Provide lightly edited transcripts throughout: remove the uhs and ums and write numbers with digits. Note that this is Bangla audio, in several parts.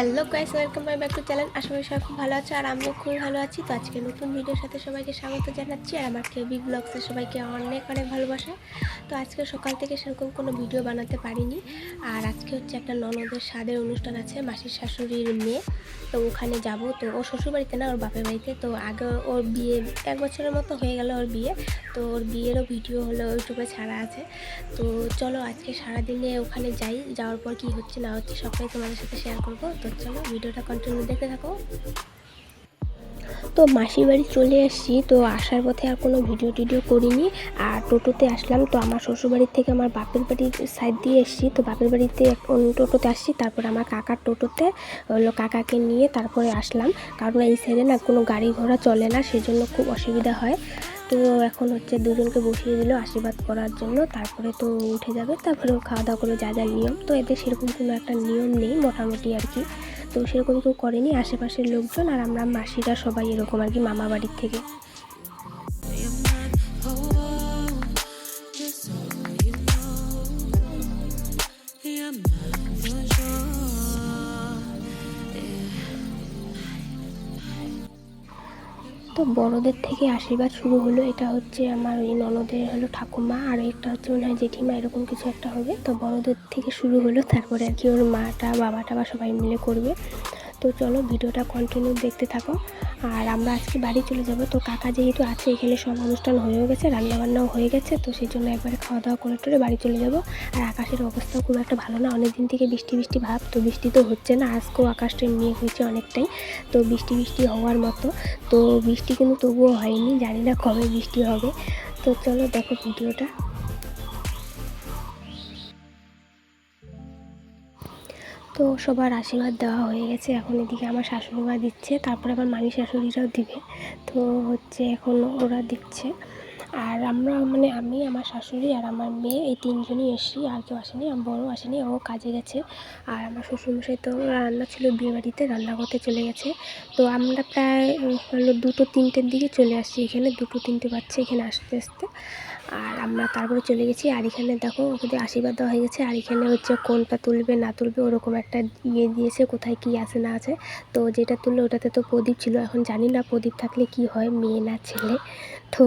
Hello guys, welcome back to channel. আশা করি সবাই খুব ভালো আছে আর আমিও খুবই ভালো আছি। তো আজকে নতুন ভিডিওর সাথে সবাইকে স্বাগত জানাচ্ছি আর আমার কেবি ব্লগসে সবাইকে অনেক অনেক ভালোবাসা। তো আজকে সকাল থেকে সেরকম কোনো ভিডিও বানাতে পারিনি। আর আজকে হচ্ছে একটা ননদের স্বাদের অনুষ্ঠান আছে, মাসির শাশুড়ির মেয়ে। তো ওখানে যাব। তো ওর শ্বশুরবাড়িতে না, ওর বাপের বাড়িতে। তো আগে ওর বিয়ে 1 বছরের মতো হয়ে গেল ওর বিয়ে। তো ওর বিয়েরও ভিডিও হলো ইউটিউবে ছাড়া আছে। তো চলো আজকে সারাদিনে ওখানে যাই, যাওয়ার পর কি হচ্ছে না হচ্ছে সবটাই তোমাদের সাথে শেয়ার করবো। তো চলো ভিডিওটা কন্টিনিউ দেখতে থাকো। তো মাসির বাড়ি চলে এসেছি। তো আসার পথে আর কোনো ভিডিও করিনি। আর টোটোতে আসলাম। তো আমার শ্বশুরবাড়ির থেকে আমার বাপের বাড়ির সাইড দিয়ে এসেছি। তো বাপের বাড়িতে অন্য টোটোতে আসছি, তারপরে আমার কাকার টোটোতে হলো কাকাকে নিয়ে তারপরে আসলাম। কারণ এই সাইডে না কোনো গাড়ি ঘোড়া চলে না, সেজন্য খুব অসুবিধা হয়। তো এখন হচ্ছে দুজনকে বসিয়ে দিল আশীর্বাদ করার জন্য। তারপরে তো উঠে যাবে, তারপরে খাওয়া দাওয়া করে যা যা নিয়ম। তো এদের সেরকম কোনো একটা নিয়ম নেই মোটামুটি আর কি। তো সেরকম কেউ করেনি আশেপাশের লোকজন, আর আমরা মাসিরা সবাই এরকম আর কি, মামা বাড়ির থেকে। তো বড়দের থেকে আশীর্বাদ শুরু হলো। এটা হচ্ছে আমার ওই ননদের হলো ঠাকুমা, আর একটা হচ্ছে মনে হয় জেঠিমা, এরকম কিছু একটা হবে। তো বড়দের থেকে শুরু হলো, তারপরে আর কি ওর মাটা বাবাটা বা সবাই মিলে করবে। তো চলো ভিডিওটা কন্টিনিউ দেখতে থাকো। আর আমরা আজকে বাড়ি চলে যাব। তো কাকা যেহেতু আছে এখানে, সব অনুষ্ঠান হয়েও গেছে, রান্নাবান্নাও হয়ে গেছে। তো সেই জন্য একবারে খাওয়া দাওয়া করে টোরে বাড়ি চলে যাব। আর আকাশের অবস্থাও খুব একটা ভালো না, অনেক দিন থেকে বৃষ্টি বৃষ্টি ভাব। তো বৃষ্টি তো হচ্ছে না, আজকেও আকাশটা নিয়ে হয়েছে অনেকটাই। তো বৃষ্টি বৃষ্টি হওয়ার মতো। তো বৃষ্টি কিন্তু তবুও হয়নি, জানি না কবে বৃষ্টি হবে। তো চলো দেখো ভিডিওটা। তো সবার আশীর্বাদ দেওয়া হয়ে গেছে, এখন এদিকে আমার শাশুড়িমা দিচ্ছে, তারপরে আবার মামি শাশুড়িরাও দিবে। তো হচ্ছে এখন ওরা দিচ্ছে। আর আমরা মানে আমি, আমার শাশুড়ি আর আমার মেয়ে, এই তিনজনই এসছি, আর কেউ আসেনি। আমার বড়ও আসেনি, ও কাজে গেছে। আর আমার শ্বশুরমশাই তো রান্না ছিল বিয়ে বাড়িতে, রান্না করতে চলে গেছে। তো আমরা প্রায় হলো 2-3টের দিকে চলে আসছি এখানে, 2-3টে বাজছে এখানে আসতে আসতে। আর আমরা তারপরে চলে গেছি। আর এখানে দেখো ওদের আশীর্বাদ দেওয়া হয়ে গেছে। আর এখানে হচ্ছে কোনটা তুলবে না তুলবে ওরকম একটা দিয়েছে, কোথায় কি আছে না আছে। তো যেটা তুললো ওটাতে তো প্রদীপ ছিল, এখন জানি না প্রদীপ থাকলে কি হয়, মেয়ে না ছেলে। তো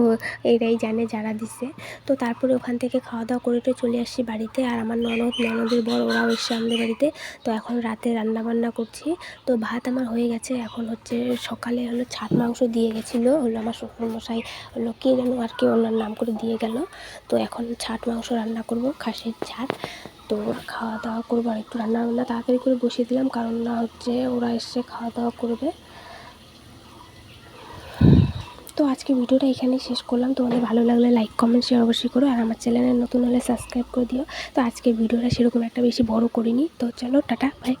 এরাই জানে যারা দিছে। তো তারপরে ওখান থেকে খাওয়া দাওয়া করে চলে আসছি বাড়িতে। আর আমার ননদের বর ওরাও এসছে আমাদের বাড়িতে। তো এখন রাতে রান্নাবান্না করছি। তো ভাত আমার হয়ে গেছে। এখন হচ্ছে সকালে হলো ছাট মাংস দিয়ে গেছিলো, হলো আমার শ্বশুরমশাই হলো কে যেন আর কি ওনার নাম করে দিয়ে গেল। তো এখন ছাট মাংস রান্না করব, খাসির ছাট। তো খাওয়া দাওয়া করবো, আর একটু রান্নাবান্না তাড়াতাড়ি করে বসিয়ে দিলাম, কারণ না হচ্ছে ওরা এসে খাওয়া দাওয়া করবে। তো আজকে ভিডিওটা এখানেই শেষ করলাম। তোমাদের ভালো লাগলে লাইক কমেন্ট শেয়ার অবশ্যই করো, আর আমার চ্যানেলে নতুন হলে সাবস্ক্রাইব করে দিও। তো আজকে ভিডিওটা সেরকম একটা বেশি বড় করিনি। তো চলো টাটা বাই।